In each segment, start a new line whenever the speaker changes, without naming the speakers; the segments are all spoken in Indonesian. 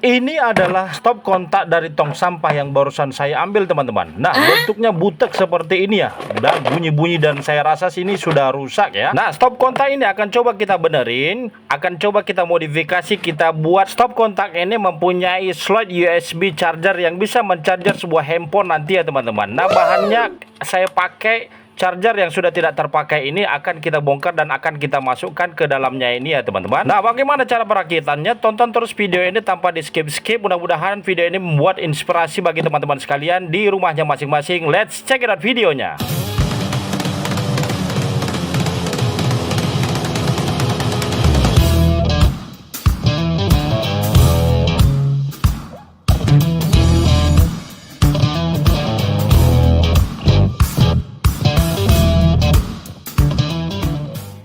Ini adalah stop kontak dari tong sampah yang barusan saya ambil, teman-teman. Nah, bentuknya butek seperti ini ya, dan bunyi-bunyi, dan saya rasa sini sudah rusak ya. Nah, stop kontak ini akan coba kita benerin, akan coba kita modifikasi, kita buat stop kontak ini mempunyai slot USB charger yang bisa mencharger sebuah handphone nanti ya, teman-teman. Nah, bahannya saya pakai charger yang sudah tidak terpakai, ini akan kita bongkar dan akan kita masukkan ke dalamnya ini ya, teman-teman. Nah, bagaimana cara perakitannya? Tonton terus video ini tanpa di skip-skip. Mudah-mudahan video ini membuat inspirasi bagi teman-teman sekalian di rumahnya masing-masing. Let's check it out videonya.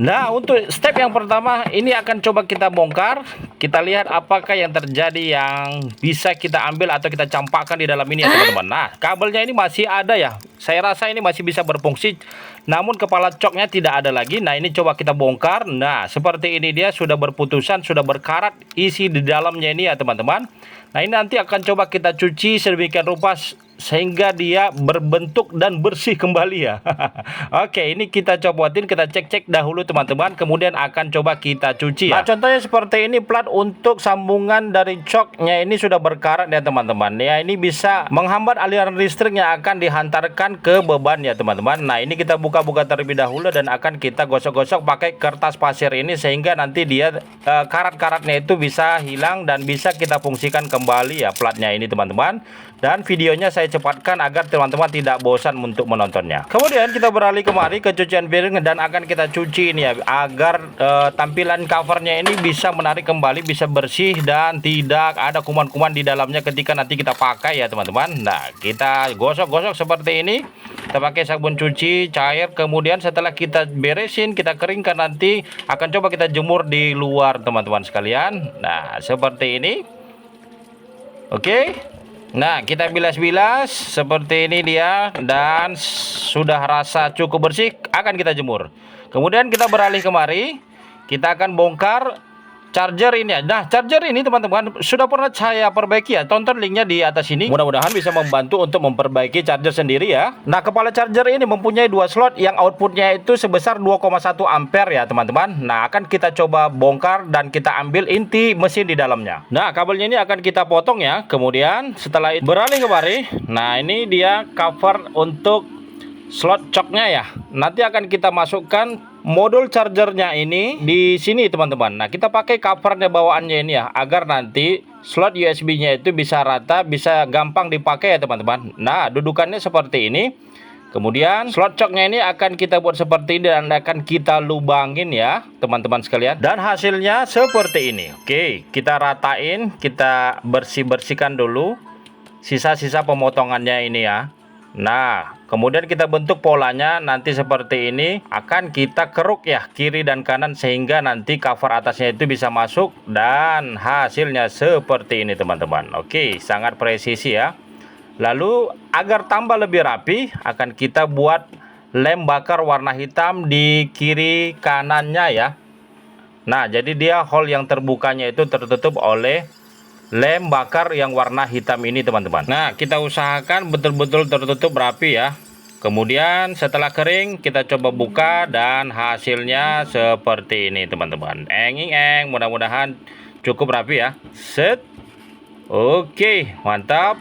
Nah, untuk step yang pertama ini akan coba kita bongkar. Kita lihat apakah yang terjadi yang bisa kita ambil atau kita campakkan di dalam ini ya, teman-teman. Nah, kabelnya ini masih ada ya. Saya rasa ini masih bisa berfungsi. Namun kepala coknya tidak ada lagi. Nah, ini coba kita bongkar. Nah, seperti ini dia sudah berputusan, sudah berkarat isi di dalamnya ini ya, teman-teman. Nah, ini nanti akan coba kita cuci sedemikian rupa sehingga dia berbentuk dan bersih kembali ya. Oke, ini kita copotin, kita cek-cek dahulu teman-teman, kemudian akan coba kita cuci ya. Nah, contohnya seperti ini, plat untuk sambungan dari coknya ini sudah berkarat ya, teman-teman. Ya, ini bisa menghambat aliran listrik yang akan dihantarkan ke beban ya, teman-teman. Nah, ini kita buka-buka terlebih dahulu dan akan kita gosok-gosok pakai kertas pasir ini sehingga nanti dia karat-karatnya itu bisa hilang dan bisa kita fungsikan kembali ya platnya ini, teman-teman. Dan videonya saya cepatkan agar teman-teman tidak bosan untuk menontonnya. Kemudian kita beralih kemari ke cucian piring dan akan kita cuci ini ya, agar tampilan covernya ini bisa menarik kembali, bisa bersih dan tidak ada kuman-kuman di dalamnya ketika nanti kita pakai ya, teman-teman. Nah, kita gosok-gosok seperti ini. Kita pakai sabun cuci cair, kemudian setelah kita beresin, kita keringkan, nanti akan coba kita jemur di luar, teman-teman sekalian. Nah, seperti ini. Oke. Nah, kita bilas-bilas seperti ini dia, dan sudah rasa cukup bersih, akan kita jemur. Kemudian kita beralih kemari, kita akan bongkar charger ini ya. Nah, charger ini teman-teman sudah pernah saya perbaiki ya. Tonton linknya di atas ini. Mudah-mudahan bisa membantu untuk memperbaiki charger sendiri ya. Nah, kepala charger ini mempunyai dua slot yang outputnya itu sebesar 2,1 ampere ya, teman-teman. Nah, akan kita coba bongkar dan kita ambil inti mesin di dalamnya. Nah, kabelnya ini akan kita potong ya. Kemudian setelah itu beralih kemari. Nah, ini dia cover untuk slot coknya ya. Nanti akan kita masukkan modul chargernya ini di sini, teman-teman. Nah, kita pakai covernya bawaannya ini ya, agar nanti slot USB-nya itu bisa rata, bisa gampang dipakai ya, teman-teman. Nah, dudukannya seperti ini. Kemudian slot coknya ini akan kita buat seperti ini dan akan kita lubangin ya, teman-teman sekalian. Dan hasilnya seperti ini. Oke, kita ratain, kita bersih-bersihkan dulu sisa-sisa pemotongannya ini ya. Nah, kemudian kita bentuk polanya nanti seperti ini. Akan kita keruk ya, kiri dan kanan, sehingga nanti cover atasnya itu bisa masuk. Dan hasilnya seperti ini, teman-teman. Oke, sangat presisi ya. Lalu agar tambah lebih rapi, akan kita buat lem bakar warna hitam di kiri kanannya ya. Nah, jadi dia hole yang terbukanya itu tertutup oleh lem bakar yang warna hitam ini, teman-teman. Nah, kita usahakan betul-betul tertutup rapi ya. Kemudian setelah kering, kita coba buka dan hasilnya seperti ini, teman-teman. Eng, mudah-mudahan cukup rapi ya. Set. Oke, mantap.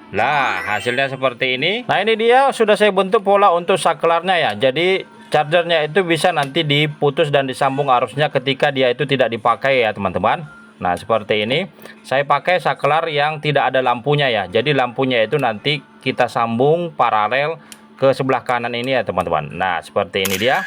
Lah, hasilnya seperti ini. Nah, ini dia sudah saya bentuk pola untuk saklarnya ya. Jadi chargernya itu bisa nanti diputus dan disambung arusnya ketika dia itu tidak dipakai ya, teman-teman. Nah, seperti ini. Saya pakai saklar yang tidak ada lampunya ya. Jadi lampunya itu nanti kita sambung paralel ke sebelah kanan ini ya, teman-teman. Nah, seperti ini dia.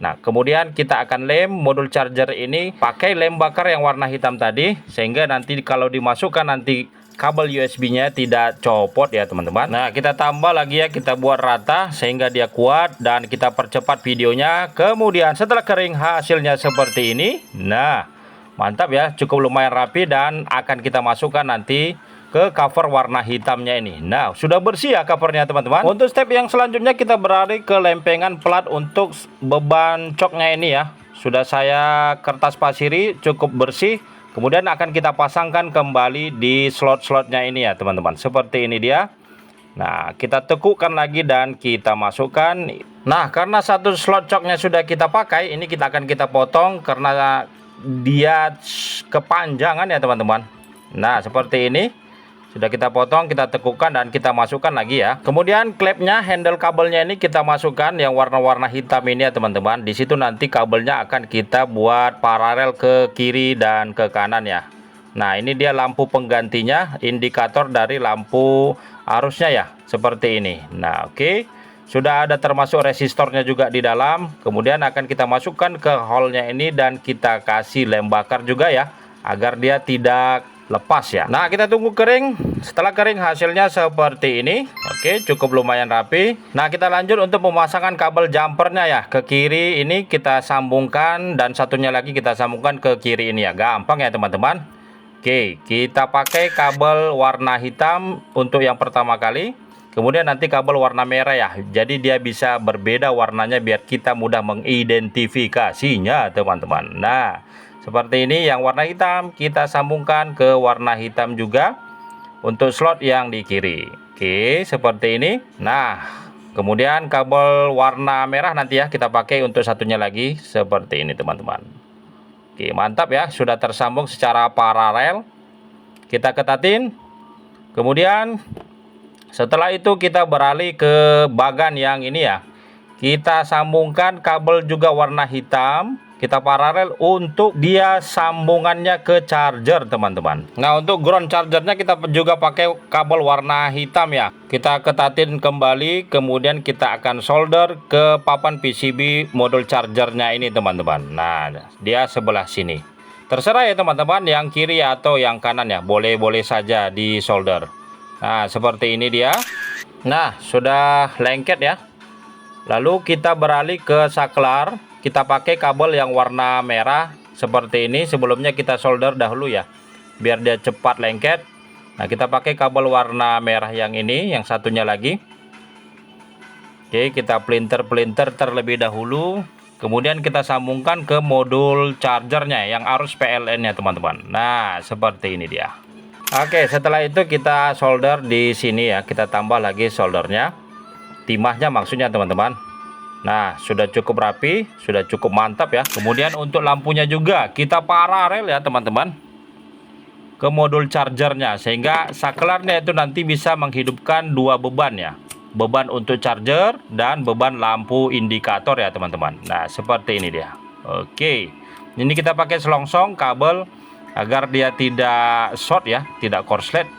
Nah, kemudian kita akan lem modul charger ini pakai lem bakar yang warna hitam tadi, sehingga nanti kalau dimasukkan nanti kabel USB-nya tidak copot ya, teman-teman. Nah, kita tambah lagi ya, kita buat rata sehingga dia kuat, dan kita percepat videonya. Kemudian setelah kering hasilnya seperti ini. Nah, mantap ya, cukup lumayan rapi, dan akan kita masukkan nanti ke cover warna hitamnya ini. Nah, sudah bersih ya covernya, teman-teman. Untuk step yang selanjutnya kita beralih ke lempengan plat untuk beban coknya ini ya. Sudah saya kertas pasiri, cukup bersih. Kemudian akan kita pasangkan kembali di slot-slotnya ini ya teman-teman. Seperti ini dia. Nah, kita tekukan lagi dan kita masukkan. Nah, karena satu slot coknya sudah kita pakai, ini kita potong karena dia kepanjangan ya teman-teman. Nah, seperti ini. Sudah kita potong, kita tekukan dan kita masukkan lagi ya. Kemudian klepnya, handle kabelnya ini kita masukkan yang warna-warna hitam ini ya teman-teman. Di situ nanti kabelnya akan kita buat paralel ke kiri dan ke kanan ya. Nah, ini dia lampu penggantinya, indikator dari lampu arusnya ya, seperti ini. Nah, oke. Sudah ada termasuk resistornya juga di dalam. Kemudian akan kita masukkan ke hole-nya ini dan kita kasih lem bakar juga ya, agar dia tidak lepas ya. Nah, kita tunggu kering. Setelah kering hasilnya seperti ini. Oke, cukup lumayan rapi. Nah, kita lanjut untuk pemasangan kabel jumpernya ya. Ke kiri ini kita sambungkan dan satunya lagi kita sambungkan ke kiri ini ya. Gampang ya teman-teman. Oke, kita pakai kabel warna hitam untuk yang pertama kali. Kemudian nanti kabel warna merah ya. Jadi dia bisa berbeda warnanya biar kita mudah mengidentifikasinya teman-teman. Nah, seperti ini yang warna hitam kita sambungkan ke warna hitam juga untuk slot yang di kiri. Oke, seperti ini. Nah, kemudian kabel warna merah nanti ya kita pakai untuk satunya lagi seperti ini teman-teman. Oke, mantap ya, sudah tersambung secara paralel. Kita ketatin. Kemudian setelah itu kita beralih ke bagan yang ini ya. Kita sambungkan kabel juga warna hitam. Kita paralel untuk dia sambungannya ke charger teman-teman. Nah, untuk ground chargernya kita juga pakai kabel warna hitam ya. Kita ketatin kembali, kemudian kita akan solder ke papan PCB modul chargernya ini teman-teman. Nah, dia sebelah sini. Terserah ya teman-teman, yang kiri atau yang kanan ya, boleh-boleh saja di solder. Nah, seperti ini dia. Nah, sudah lengket ya. Lalu kita beralih ke saklar. Kita pakai kabel yang warna merah seperti ini. Sebelumnya kita solder dahulu ya, biar dia cepat lengket. Nah, kita pakai kabel warna merah yang ini, yang satunya lagi. Oke, kita pelintir terlebih dahulu. Kemudian kita sambungkan ke modul chargernya yang arus PLN nya teman-teman. Nah, seperti ini dia. Oke, setelah itu kita solder di sini ya. Kita tambah lagi soldernya, timahnya maksudnya teman-teman. Nah, sudah cukup rapi, sudah cukup mantap ya. Kemudian untuk lampunya juga kita paralel ya teman-teman ke modul chargernya, sehingga saklarnya itu nanti bisa menghidupkan dua beban ya. Beban untuk charger dan beban lampu indikator ya teman-teman. Nah, seperti ini dia. Oke, ini kita pakai selongsong kabel agar dia tidak short ya, tidak korslet.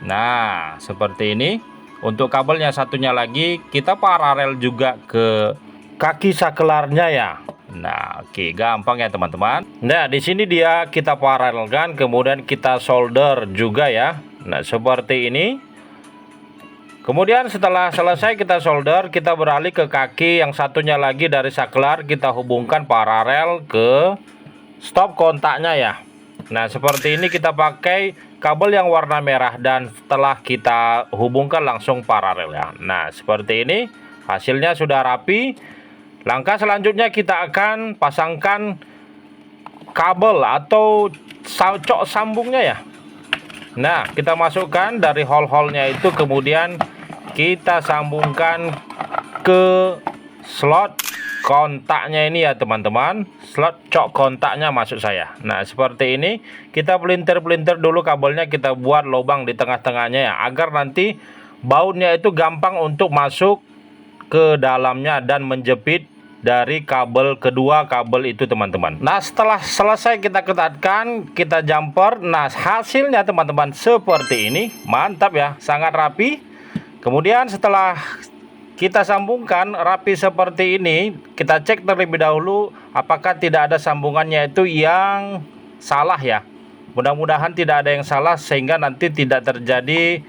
Nah, seperti ini. Untuk kabelnya satunya lagi kita paralel juga ke kaki saklarnya ya. Nah, oke, gampang ya teman-teman. Nah, di sini dia kita paralelkan, kemudian kita solder juga ya. Nah, seperti ini. Kemudian setelah selesai kita solder, kita beralih ke kaki yang satunya lagi dari saklar, kita hubungkan paralel ke stop kontaknya ya. Nah, seperti ini kita pakai kabel yang warna merah dan setelah kita hubungkan langsung paralel ya. Nah, seperti ini hasilnya sudah rapi. Langkah selanjutnya kita akan pasangkan kabel atau cok sambungnya ya. Nah, kita masukkan dari hole-hole-nya itu, kemudian kita sambungkan ke slot kontaknya ini ya teman-teman, slot cok kontaknya maksud saya. Nah, seperti ini kita pelintir dulu kabelnya, kita buat lubang di tengah-tengahnya ya, agar nanti bautnya itu gampang untuk masuk ke dalamnya dan menjepit dari kabel kedua kabel itu teman-teman. Nah, setelah selesai kita ketatkan, kita jumper. Nah, hasilnya teman-teman seperti ini, mantap ya, sangat rapi. Kemudian setelah kita sambungkan rapi seperti ini, kita cek terlebih dahulu apakah tidak ada sambungannya itu yang salah ya. Mudah-mudahan tidak ada yang salah sehingga nanti tidak terjadi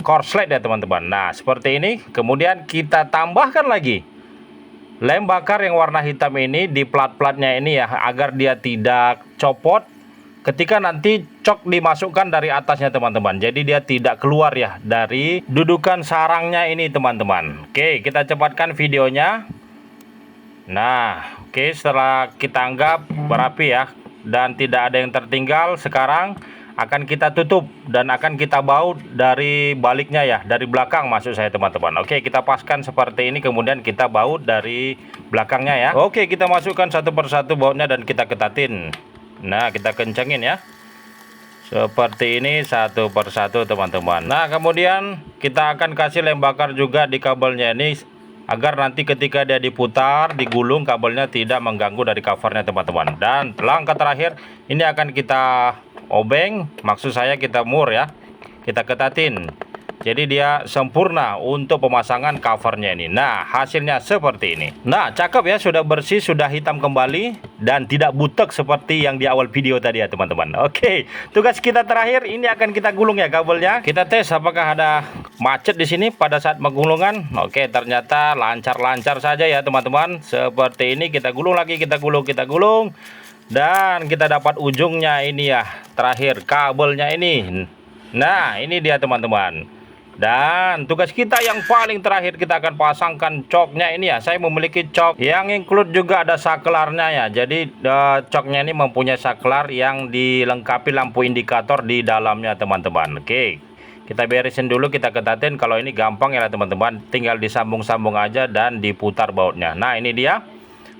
korslet ya teman-teman. Nah, seperti ini. Kemudian kita tambahkan lagi lem bakar yang warna hitam ini di plat-platnya ini ya, agar dia tidak copot ketika nanti cok dimasukkan dari atasnya teman-teman. Jadi dia tidak keluar ya dari dudukan sarangnya ini teman-teman. Oke, kita cepatkan videonya. Nah, oke, setelah kita anggap berapi ya, dan tidak ada yang tertinggal. Sekarang akan kita tutup dan akan kita baut dari baliknya ya, dari belakang maksud saya teman-teman. Oke, kita paskan seperti ini, kemudian kita baut dari belakangnya ya. Oke, kita masukkan satu persatu bautnya dan kita ketatin. Nah, kita kencengin ya, seperti ini satu persatu teman-teman. Nah, kemudian kita akan kasih lem bakar juga di kabelnya ini, agar nanti ketika dia diputar, digulung, kabelnya tidak mengganggu dari covernya teman-teman. Dan langkah terakhir ini akan kita obeng, maksud saya kita mur ya, kita ketatin, jadi dia sempurna untuk pemasangan covernya ini. Nah, hasilnya seperti ini. Nah, cakep ya, sudah bersih, sudah hitam kembali dan tidak butek seperti yang di awal video tadi ya teman-teman. Oke, tugas kita terakhir ini akan kita gulung ya kabelnya. Kita tes apakah ada macet di sini pada saat penggulungan. Oke, ternyata lancar-lancar saja ya teman-teman. Seperti ini, kita gulung lagi, kita gulung. Dan kita dapat ujungnya ini ya, terakhir kabelnya ini. Nah, ini dia teman-teman. Dan tugas kita yang paling terakhir, kita akan pasangkan coknya ini ya. Saya memiliki cok yang include juga ada saklarnya ya. Jadi coknya ini mempunyai saklar yang dilengkapi lampu indikator di dalamnya teman-teman. Oke, kita beresin dulu, kita ketatin. Kalau ini gampang ya teman-teman, tinggal disambung-sambung aja dan diputar bautnya. Nah, ini dia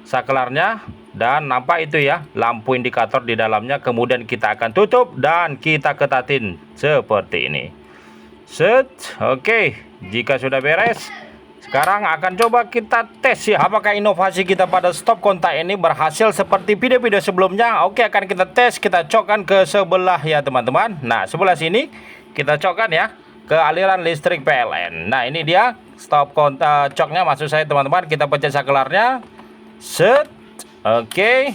saklarnya. Dan nampak itu ya, lampu indikator di dalamnya. Kemudian kita akan tutup dan kita ketatin seperti ini. Set. Oke, jika sudah beres, sekarang akan coba kita tes ya, apakah inovasi kita pada stop kontak ini berhasil seperti video-video sebelumnya. Oke, akan kita tes, kita cokkan ke sebelah ya teman-teman. Nah, sebelah sini kita cokkan ya ke aliran listrik PLN. Nah, ini dia stop kontak coknya, maksud saya teman-teman. Kita pencet saklarnya. Set. Oke,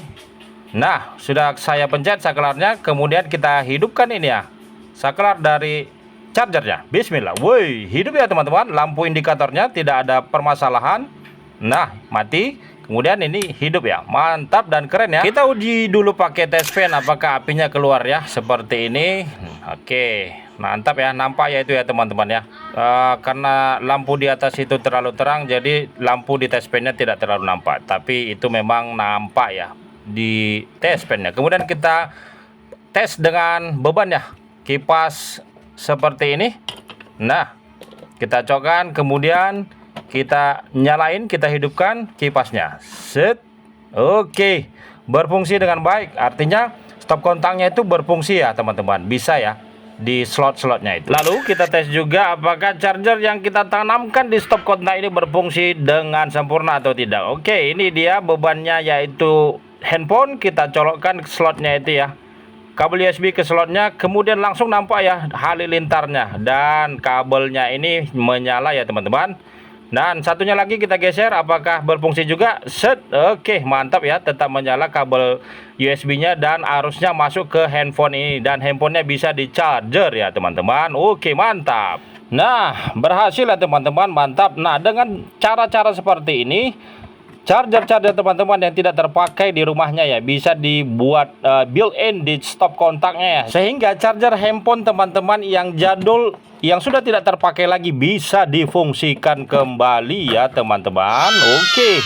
nah sudah saya pencet saklarnya, kemudian kita hidupkan ini ya, saklar dari chargernya. Bismillah, woi, hidup ya teman-teman, lampu indikatornya tidak ada permasalahan. Nah, mati, kemudian ini hidup ya, mantap dan keren ya. Kita uji dulu pakai test fan, apakah apinya keluar ya, seperti ini. Oke, mantap ya, nampak ya itu ya teman-teman ya. Karena lampu di atas itu terlalu terang, jadi lampu di test fan-nya tidak terlalu nampak, tapi itu memang nampak ya di test fan-nya. Kemudian kita tes dengan beban ya, kipas seperti ini. Nah, kita cokkan, kemudian kita nyalain, kita hidupkan kipasnya. Set. Oke, berfungsi dengan baik, artinya stop kontaknya itu berfungsi ya teman-teman, bisa ya di slot-slotnya itu. Lalu kita tes juga apakah charger yang kita tanamkan di stop kontak ini berfungsi dengan sempurna atau tidak. Oke, ini dia bebannya, yaitu handphone. Kita colokkan ke slotnya itu ya, kabel USB ke slotnya, kemudian langsung nampak ya halilintarnya dan kabelnya ini menyala ya teman-teman. Dan satunya lagi kita geser, apakah berfungsi juga. Set. Oke, mantap ya, tetap menyala kabel USB-nya dan arusnya masuk ke handphone ini, dan handphonenya bisa di charger ya teman-teman. Oke, mantap. Nah, berhasil ya teman-teman, mantap. Nah, dengan cara-cara seperti ini, charger-charger teman-teman yang tidak terpakai di rumahnya ya, bisa dibuat built-in di stop kontaknya ya, sehingga charger handphone teman-teman yang jadul, yang sudah tidak terpakai lagi, bisa difungsikan kembali ya teman-teman. Oke,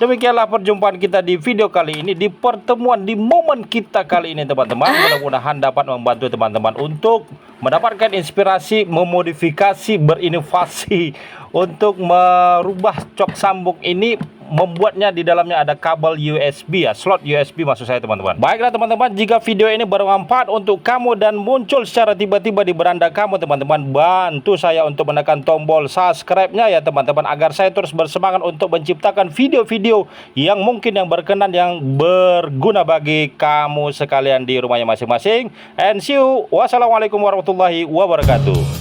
demikianlah perjumpaan kita di video kali ini, di pertemuan, di momen kita kali ini teman-teman. Mudah-mudahan dapat membantu teman-teman untuk mendapatkan inspirasi, memodifikasi, berinovasi untuk merubah cok sambung ini, membuatnya di dalamnya ada kabel USB ya, slot USB maksud saya teman-teman. Baiklah teman-teman, jika video ini bermanfaat untuk kamu dan muncul secara tiba-tiba di beranda kamu teman-teman, bantu saya untuk menekan tombol subscribe-nya ya teman-teman, agar saya terus bersemangat untuk menciptakan video-video yang mungkin yang berkenan, yang berguna bagi kamu sekalian di rumahnya masing-masing. And see you. Wassalamualaikum warahmatullahi wabarakatuh.